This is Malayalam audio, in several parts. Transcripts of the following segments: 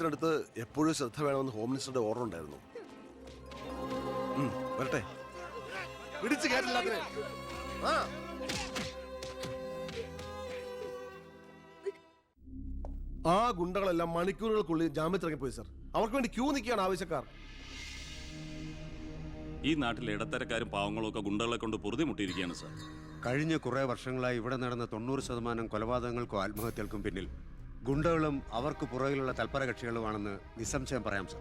കേരളത്തിനടുത്ത് എപ്പോഴും ശ്രദ്ധ വേണമെന്ന് ഹോം മിനിസ്റ്ററുടെ ഓർഡർ ഉണ്ടായിരുന്നു. വരട്ടെ, പിടിച്ചു കയറ്റില്ല. ആ ഗുണ്ടകളെല്ലാം മണിക്കൂറുകൾക്കുള്ളിൽ ജാമ്യത്തിറങ്ങിപ്പോയി സർ. അവർക്ക് വേണ്ടി ക്യൂ നിൽക്കുകയാണ് ആവശ്യക്കാർ. ഈ നാട്ടിലെ ഇടത്തരക്കാരും പാവങ്ങളും ഒക്കെ ഗുണ്ടകളെ കൊണ്ട് പൊറുതി മുട്ടിയിരിക്കുകയാണ് സർ. കഴിഞ്ഞ കുറേ വർഷങ്ങളായി ഇവിടെ നടന്ന 90% കൊലപാതകങ്ങൾക്കും ആത്മഹത്യകൾക്കും പിന്നിൽ ഗുണ്ടകളും അവർക്ക് പുറകിലുള്ള തൽപര കക്ഷികളുമാണെന്ന് നിസ്സംശയം പറയാം സർ.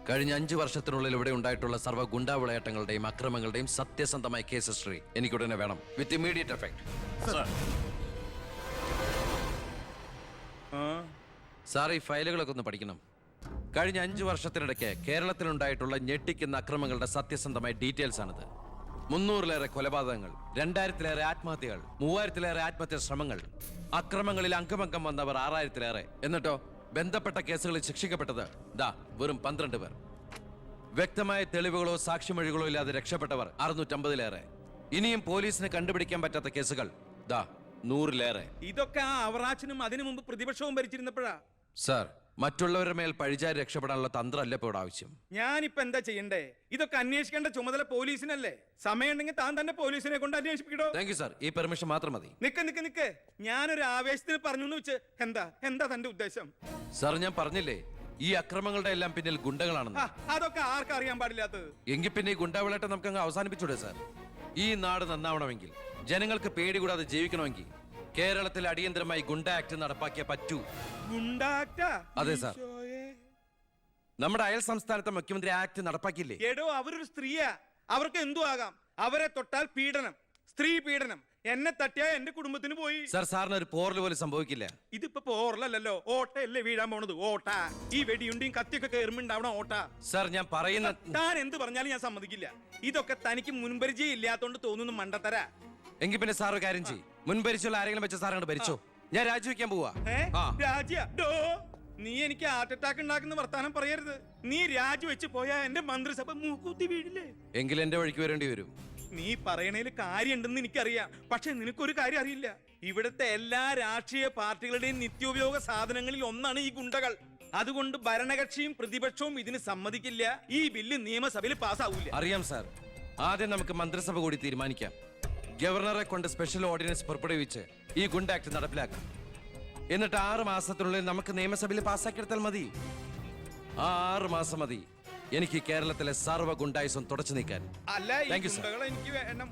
കഴിഞ്ഞ 5 വർഷത്തിനുള്ളിൽ ഇവിടെ ഉണ്ടായിട്ടുള്ള സർവ്വ ഗുണ്ടാ വിളയാട്ടങ്ങളുടെയും അക്രമങ്ങളുടെയും സത്യസന്ധമായ കേസ് ഹിസ്റ്ററി എനിക്കുടനെ വേണം, വിത്ത് ഇമ്മീഡിയറ്റ് എഫക്ട്. സാർ, ഈ ഫയലുകളൊക്കെ ഒന്ന് പഠിക്കണം. കഴിഞ്ഞ 5 വർഷത്തിനിടയ്ക്ക് കേരളത്തിലുണ്ടായിട്ടുള്ള ഞെട്ടിക്കുന്ന അക്രമങ്ങളുടെ സത്യസന്ധമായ ഡീറ്റെയിൽസ് ആണിത്. 300-ലേറെ കൊലപാതകങ്ങൾ, 2000-ലേറെ ആത്മഹത്യകൾ, 3000-ലേറെ ആത്മഹത്യാ ശ്രമങ്ങൾ, അക്രമങ്ങളിൽ അംഗമംഗം വന്നവർ 6000-ലേറെ. എന്നിട്ടോ ബന്ധപ്പെട്ട കേസുകളിൽ ശിക്ഷിക്കപ്പെട്ടത് വെറും 12 പേർ. വ്യക്തമായ തെളിവുകളോ സാക്ഷിമൊഴികളോ ഇല്ലാതെ രക്ഷപ്പെട്ടവർ 650-ലേറെ. ഇനിയും പോലീസിന് കണ്ടുപിടിക്കാൻ പറ്റാത്ത കേസുകൾ 100-ലേറെ. ഇതൊക്കെ ആ അവറാച്ചനും അതിനു മുമ്പ് പ്രതിപക്ഷവും ഭരിച്ചിരുന്നപ്പോഴാ. സാർ, മറ്റുള്ളവരുടെ മേൽ പഴിചാരി രക്ഷപ്പെടാനുള്ള തന്ത്രമല്ല ഇപ്പോൾ ആവശ്യം. ഞാനിപ്പോ എന്താ ചെയ്യണ്ടേ? ഇതൊക്കെ അന്വേഷിക്കേണ്ട ചുമതല പോലീസിനല്ലേ? സമയമുണ്ടെങ്കിൽ താൻ തന്നെ പോലീസിനെ കൊണ്ട് അന്വേഷിപ്പിക്കടോ. താങ്ക് യു സാർ, ഈ പെർമിഷൻ മാത്രം മതി. നിക്ക്, ഞാനൊരു ആവേശത്തിന് പറഞ്ഞു വെച്ച് എന്താ തന്റെ ഉദ്ദേശം? സാർ, ഞാൻ പറഞ്ഞില്ലേ ഈ അക്രമങ്ങളുടെ എല്ലാം പിന്നിൽ ഗുണ്ടകളാണെന്ന്. അതൊക്കെ ആർക്കറിയാൻ പാടില്ലാത്തത്? എങ്കിൽ പിന്നെ ഈ ഗുണ്ടാവിളാട്ടം നമുക്ക് അങ്ങ് അവസാനിപ്പിച്ചൂടെ സാർ? ഈ നാട് നന്നാവണമെങ്കിൽ, ജനങ്ങൾക്ക് പേടി കൂടാതെ ജീവിക്കണമെങ്കിൽ കേരളത്തിൽ അടിയന്തരമായി ഗുണ്ട ആക്ട് നടപ്പാക്കിയേ പറ്റൂ. അതെ സാർ, നമ്മുടെ അയൽ സംസ്ഥാനത്തെ മുഖ്യമന്ത്രി ആക്ട് നടപ്പാക്കിയില്ലേ? എടോ, അവരൊരു സ്ത്രീയാ, അവർക്ക് എന്തു ആകാം. അവരെ തൊട്ടാൽ പീഡനം, സ്ത്രീ പീഡനം. എന്നെ തട്ടിയാ എന്റെ കുടുംബത്തിന് പോയി. സാർ, സാറിന് ഒരു പോറൽ പോലും സംഭവിക്കില്ല. ഇതിപ്പോ പോറലല്ലോ, ഓട്ടയല്ലേ വീഴാൻ പോണത്. ഓട്ട ഈ വെടിയുണ്ടിയും കത്തിയൊക്കെ കയറുമ്പോണ്ടാവണം ഓട്ട. സാർ, ഞാൻ പറയുന്ന താൻ എന്ത് പറഞ്ഞാലും ഞാൻ സമ്മതിക്കില്ല. ഇതൊക്കെ തനിക്ക് മുൻപരിചയം ഇല്ലാത്തോണ്ട് തോന്നുന്നു മണ്ടത്തരാ. എങ്കിൽ പിന്നെ സാർ ഒരു കാര്യം ചെയ്യും, മുൻപരിച്ചുള്ള ആരെങ്കിലും വെച്ച സാർ അങ്ങോട്ട് ഭരിച്ചോ. ഞാൻ രാജിവെക്കാൻ പോവാ. നീ എനിക്ക് ഹാർട്ട് അറ്റാക്ക് ഉണ്ടാക്കുന്ന വർത്താനം പറയരുത്. നീ രാജിവെച്ച് പോയാ എന്റെ മന്ത്രിസഭ മൂക്കൂത്തി വീഴില്ലേ? എങ്കിൽ എന്റെ വഴിക്ക് വരേണ്ടി വരും. നീ പറയണേല് കാര്യമുണ്ടെന്ന് എനിക്കറിയാം, പക്ഷെ നിനക്കൊരു കാര്യം അറിയില്ല. ഇവിടുത്തെ എല്ലാ രാഷ്ട്രീയ പാർട്ടികളുടെയും നിത്യോപയോഗ സാധനങ്ങളിൽ ഒന്നാണ് ഈ ഗുണ്ടകൾ. അതുകൊണ്ട് ഭരണകക്ഷിയും പ്രതിപക്ഷവും ഇതിന് സമ്മതിക്കില്ല. ഈ ബില്ല് നിയമസഭയിൽ പാസ്സാവൂല. അറിയാം സാർ, ആദ്യം നമുക്ക് മന്ത്രിസഭ കൂടി തീരുമാനിക്കാം. ഗവർണറെ കൊണ്ട് സ്പെഷ്യൽ ഓർഡിനൻസ് പുറപ്പെടുവിച്ച് ഈ ഗുണ്ട ആക്ട് നടപ്പിലാക്കാം. എന്നിട്ട് 6 മാസത്തിനുള്ളിൽ നമുക്ക് നിയമസഭയിൽ പാസ്സാക്കിയെടുത്താൽ മതി. ആ 6 മാസം മതി എനിക്ക് കേരളത്തിലെ സർവ്വ ഗുണ്ടായുസം തുടച്ചു നീക്കാൻ. Thank you sir. എനിക്ക് വേണം.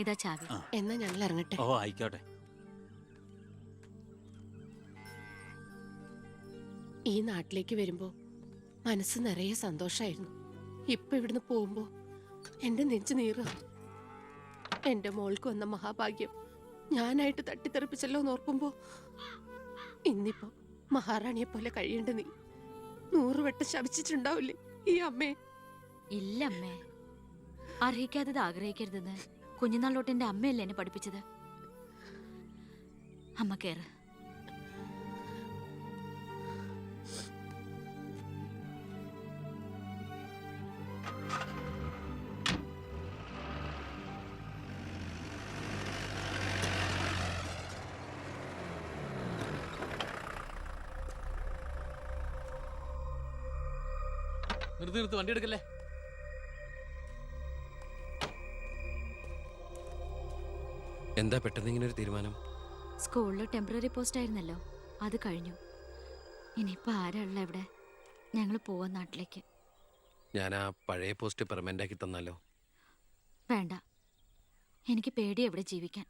ഇതാ ചാവി. എന്നാ ഞങ്ങൾ ഇറങ്ങട്ടെ. ഓ, ആയിക്കോട്ടെ. ഈ നാട്ടിലേക്ക് വരുമ്പോ മനസ്സ് നിറയെ സന്തോഷായിരുന്നു. ഇപ്പൊ ഇവിടുന്ന് പോകുമ്പോ എന്റെ നെഞ്ചു നീറ. എന്റെ മോൾക്ക് വന്ന മഹാഭാഗ്യം ഞാനായിട്ട് തട്ടിത്തെറിപ്പിച്ചല്ലോ എന്നോർക്കുമ്പോ ഇന്നിപ്പോ മഹാറാണിയെ പോലെ കഴിയേണ്ട നീ 100 വട്ടം ശപിച്ചിട്ടുണ്ടാവില്ലേ ഈ അമ്മേ? ഇല്ല അമ്മേ, അർഹിക്കാത്തത് ആഗ്രഹിക്കരുതെന്ന് കുഞ്ഞുനാളോട്ട് എന്റെ അമ്മയല്ലേ എന്നെ പഠിപ്പിച്ചത്. അമ്മ കേറ്. നിർത്തി വണ്ടി എടുക്കല്ലേ. എന്താ പെട്ടെന്ന് ഇങ്ങനെ ഒരു തീരുമാനം? സ്കൂളിൽ ടെമ്പററി പോസ്റ്റ് ആയിരുന്നല്ലോ, അത് കഴിഞ്ഞു. ഇനിയിപ്പോ ആരാള്ള ഇവിടെ? ഞങ്ങൾ പോവാൻ നാട്ടിലേക്ക്. ഞാൻ ആ പഴയ പോസ്റ്റ് പെർമനന്റ് ആക്കി തന്നാലോ? വേണ്ട, എനിക്ക് പേടിയാ ഇവിടെ ജീവിക്കാൻ.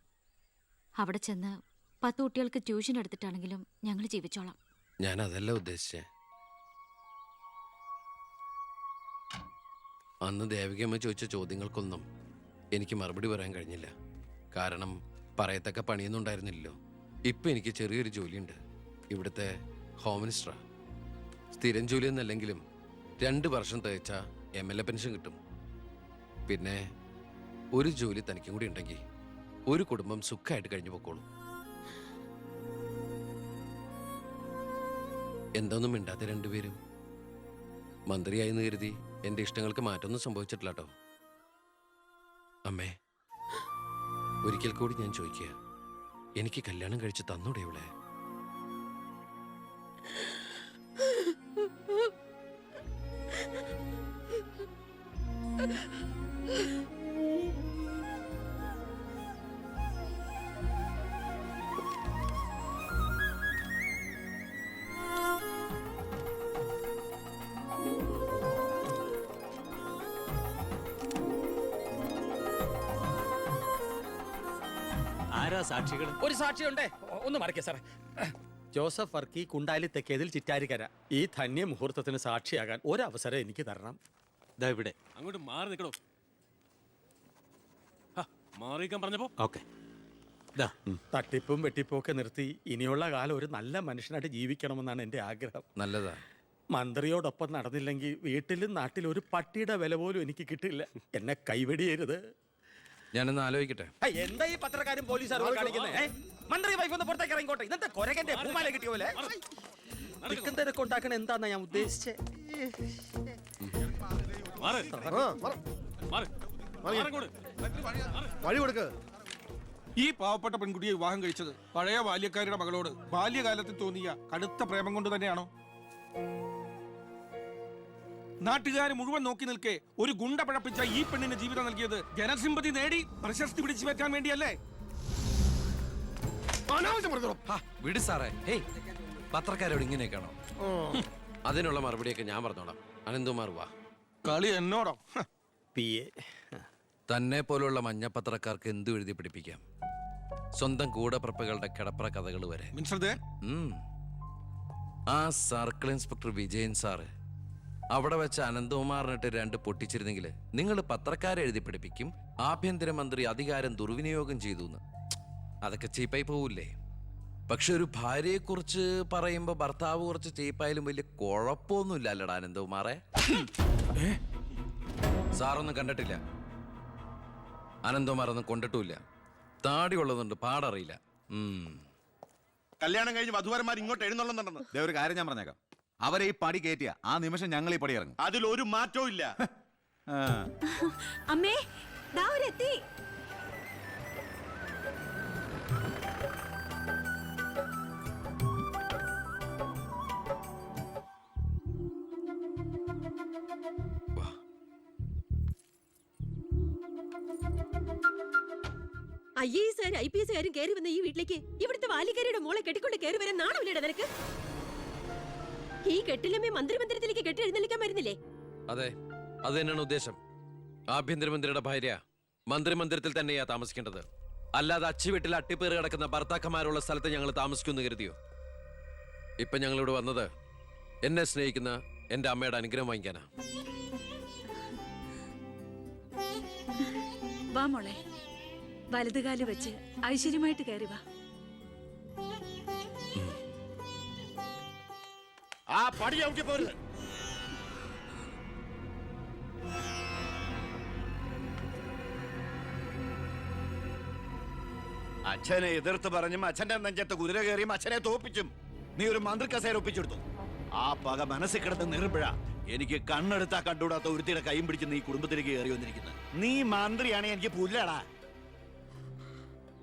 അവിടെ ചെന്ന് 10 കുട്ടികൾക്ക് ട്യൂഷൻ എടുത്തിട്ടാണെങ്കിലും ഞങ്ങൾ ജീവിച്ചോളാം. ഞാൻ അതല്ല ഉദ്ദേശിച്ചേ. അന്ന് ദേവികമ്മ ചോദിച്ച ചോദ്യങ്ങൾക്കൊന്നും എനിക്ക് മറുപടി പറയാൻ കഴിഞ്ഞില്ല. കാരണം പറയത്തക്ക പണിയൊന്നും ഉണ്ടായിരുന്നില്ലല്ലോ. ഇപ്പം എനിക്ക് ചെറിയൊരു ജോലിയുണ്ട്, ഇവിടുത്തെ ഹോം മിനിസ്റ്ററാ. സ്ഥിരം ജോലിയൊന്നല്ലെങ്കിലും 2 വർഷം തികച്ച MLA പെൻഷൻ കിട്ടും. പിന്നെ ഒരു ജോലി തനിക്കും കൂടി ഉണ്ടെങ്കിൽ ഒരു കുടുംബം സുഖമായിട്ട് കഴിഞ്ഞു പോക്കോളും. എന്തൊന്നും മിണ്ടാത്ത രണ്ടുപേരും? മന്ത്രിയായെന്ന് കരുതി എൻ്റെ ഇഷ്ടങ്ങൾക്ക് മാറ്റമൊന്നും സംഭവിച്ചിട്ടില്ല കേട്ടോ. അമ്മേ, ഒരിക്കൽ കൂടി ഞാൻ ചോദിക്കുക, എനിക്ക് കല്യാണം കഴിച്ച് തന്നൂടെ ഇവിടെ? ആരാ സാക്ഷികൾ? ഒരു സാക്ഷിയുണ്ടേ, ഒന്ന് മറക്കേ സാറേ. ജോസഫ് വർക്കി, കുണ്ടാലി തെക്കേതിൽ, ചിറ്റാരിക്കര. ഈ ധന്യ മുഹൂർത്തത്തിന് സാക്ഷിയാകാൻ ഒരവസരം എനിക്ക് തരണം. ദാ ഇവിടെ. അങ്ങോട്ട് മാറി നിൽക്കണോ? മാറിയിക്കാൻ പറഞ്ഞപ്പോ ഓക്കെ. തട്ടിപ്പും വെട്ടിപ്പും ഒക്കെ നിർത്തി ഇനിയുള്ള കാലം ഒരു നല്ല മനുഷ്യനായിട്ട് ജീവിക്കണമെന്നാണ് എൻ്റെ ആഗ്രഹം. നല്ലതാ. മന്ത്രിയോടൊപ്പം നടന്നില്ലെങ്കിൽ വീട്ടിലും നാട്ടിലും ഒരു പട്ടിയുടെ വില പോലും എനിക്ക് കിട്ടില്ല. എന്നെ കൈവെടിയരുത്. ഞാനൊന്ന് ആലോചിക്കട്ടെ. എന്താ ഈ പത്രക്കാരും പോലീസുകാരും കാണിക്കുന്നത്? മന്ത്രി വൈഫ് ഒന്ന് പുറത്തേക്ക് ഇറങ്ങിക്കോട്ടെ. ഇന്നത്തെ കൊരകന്റെ പൂമാല കിട്ടിയ പോലെ തിരക്ക് ഉണ്ടാക്കണ എന്താന്നാ ഞാൻ ഉദ്ദേശിച്ചേ. വഴി കൊടുക്ക്. ഈ പാവപ്പെട്ട പെൺകുട്ടിയെ വിവാഹം കഴിച്ചത് പഴയ ബാല്യക്കാരുടെ മകളോട് ബാല്യകാലത്തിൽ തോന്നിയ കടുത്ത പ്രേമം കൊണ്ട് തന്നെയാണോ? നാട്ടുകാർ മുഴുവൻ നോക്കി നിൽക്കെ ഒരു ഗുണ്ട പഴപ്പിച്ച ഈ പെണ്ണിന് ജീവിതം നൽകിയത് ജനസിമ്പതി നേടി പ്രശസ്തി പിടിച്ചു പറ്റാൻ വേണ്ടിയല്ലേ? വിട് സാറേ. ഹേയ്, പത്രക്കാരോട് ഇങ്ങനെയൊക്കെയാണോ? അതിനുള്ള മറുപടിയൊക്കെ ഞാൻ പറഞ്ഞോളാം. അനന്തുമാർ വാ. കളി എന്നോടോ? തന്നെ പോലുള്ള മഞ്ഞപ്പത്രക്കാർക്ക് എന്തു എഴുതി പിടിപ്പിക്കാം. സ്വന്തം കൂടപ്പിറപ്പുകളുടെ കിടപ്ര കഥകൾ വരെ. ആ സർക്കിൾ ഇൻസ്പെക്ടർ വിജയൻ സാറ് അവിടെ വെച്ച് അനന്തകുമാറിനിട്ട് 2 പൊട്ടിച്ചിരുന്നെങ്കിൽ നിങ്ങൾ പത്രക്കാരെ എഴുതി പിടിപ്പിക്കും ആഭ്യന്തരമന്ത്രി അധികാരം ദുർവിനിയോഗം ചെയ്തു എന്ന്. അതൊക്കെ ചീപ്പായി പോവില്ലേ? പക്ഷെ ഒരു ഭാര്യയെക്കുറിച്ച് പറയുമ്പോൾ ഭർത്താവ് കുറച്ച് ചീപ്പായാലും വലിയ കുഴപ്പമൊന്നുമില്ല അല്ലടാ അനന്തകുമാറെ. സാറൊന്നും കണ്ടിട്ടില്ല, അനന്തകുമാറൊന്നും കൊണ്ടിട്ടുമില്ല. താടി ഉള്ളതുകൊണ്ട് പാടറിയില്ല. കല്യാണം കഴിഞ്ഞ് വധുവരന്മാർ ഇങ്ങോട്ട് എഴുന്നള്ളുന്നുണ്ടെന്ന്. ഒരു കാര്യം ഞാൻ പറഞ്ഞേക്കാം, അവരെ ഈ പടി കയറ്റിയ ആ നിമിഷം ഞങ്ങൾ ഈ പടി ഇറങ്ങും. അതിലൊരു മാറ്റവും ഇല്ല. അമ്മേ, ദാ അവരെത്തി. IAS IPS കയറി വന്ന ഈ വീട്ടിലേക്ക് ഇവിടുത്തെ വാലിക്കാരിയുടെ മോളെ കെട്ടിക്കൊണ്ട് കയറി വരാൻ നാണമില്ലടാ നിനക്ക്? ഈ കെട്ടിലമ്മേ മന്ത്രിമന്ദിരത്തിലേക്ക് കെട്ടി എഴുന്നള്ളിക്കാൻ വരുന്നില്ലേ? അതെ, അത് തന്നെയാണ് ഉദ്ദേശം. ആഭ്യന്തരമന്ത്രിയുടെ ഭാര്യ മന്ത്രിമന്ദിരത്തിൽ തന്നെയാ താമസിക്കേണ്ടത്. അല്ലാതെ അച്ചുവീട്ടിൽ അട്ടിപ്പേറ് കിടക്കുന്ന ഭർത്താക്കന്മാരുള്ള സ്ഥലത്ത് ഞങ്ങൾ താമസിക്കുമെന്ന് കരുതിയോ? ഇപ്പൊ ഞങ്ങളിവിടെ വന്നത് എന്നെ സ്നേഹിക്കുന്ന എന്റെ അമ്മയുടെ അനുഗ്രഹം വാങ്ങിക്കാനാ. വാ മോളെ, വലതുകാല് വെച്ച് ഐശ്വര്യമായിട്ട് കയറി വാ. ആ പടി ഔട്ടി പോരുത്. അച്ഛനെ എതിർത്ത് പറഞ്ഞും അച്ഛന്റെ നെഞ്ചത്ത് കുതിര കയറിയും അച്ഛനെ തോപ്പിച്ചും നീ ഒരു മന്ത്രി കസേര ഒപ്പിച്ചെടുത്തു. ആ പക മനസ്സിൽ കിടന്ന് നീറുമ്പോഴാ എനിക്ക് കണ്ണെടുത്താ കണ്ടുകൂടാത്ത ഒരുത്തിയുടെ കൈയും പിടിച്ച് നീ കുടുംബത്തിലേക്ക് കയറി വന്നിരിക്കുന്നത്. നീ മന്ത്രിയാണെ എനിക്ക് പുല്ലാടാ.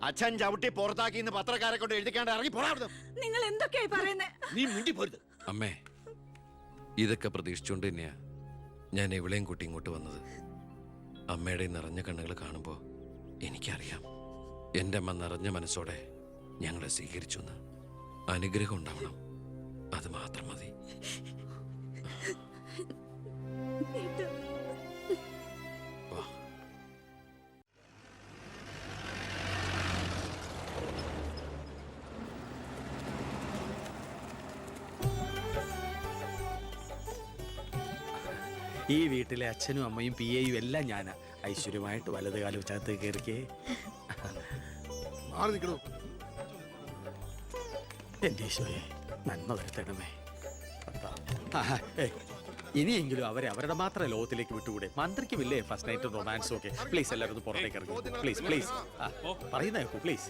അച്ഛൻ ചവിട്ടി പുറത്താക്കി ഇന്ന് പത്രക്കാരെ കൊണ്ട് എഴുതിക്കാണ്ട് ഇറങ്ങി പോടാ. നിങ്ങൾ എന്തൊക്കെയായി പറയുന്നേ? നീ മിണ്ടി പോരുത്. അമ്മേ, ഇതൊക്കെ പ്രതീക്ഷിച്ചുകൊണ്ട് തന്നെയാ ഞാൻ എവിടെയും കൂട്ടി ഇങ്ങോട്ട് വന്നത്. അമ്മയുടെ നിറഞ്ഞ കണ്ണുകൾ കാണുമ്പോൾ എനിക്കറിയാം എൻ്റെ അമ്മ നിറഞ്ഞ മനസ്സോടെ ഞങ്ങളെ സ്വീകരിച്ചു എന്ന്. അനുഗ്രഹം ഉണ്ടാവണം, അത് മാത്രം മതി. ഈ വീട്ടിലെ അച്ഛനും അമ്മയും പി എയും എല്ലാം ഞാനാ. ഐശ്വര്യമായിട്ട് വലത് കാലം വെച്ചകത്ത് കയറിക്കേ. മാറി നിൽക്കണോ? എന്റെ ഈശോയെ നന്മ വരുത്തണമേ. ഇനിയെങ്കിലും അവരെ അവരുടെ മാത്രം ലോകത്തിലേക്ക് വിട്ടുകൂടെ? മന്ത്രിക്കുമില്ലേ ഫസ്റ്റ് നൈറ്റ് റൊമാൻസും ഒക്കെ? പ്ലീസ് എല്ലാവരും ഒന്ന് പുറത്തേക്ക് ഇറങ്ങും. പ്ലീസ് പ്ലീസ് പറയുന്ന കേൾക്കൂ പ്ലീസ്.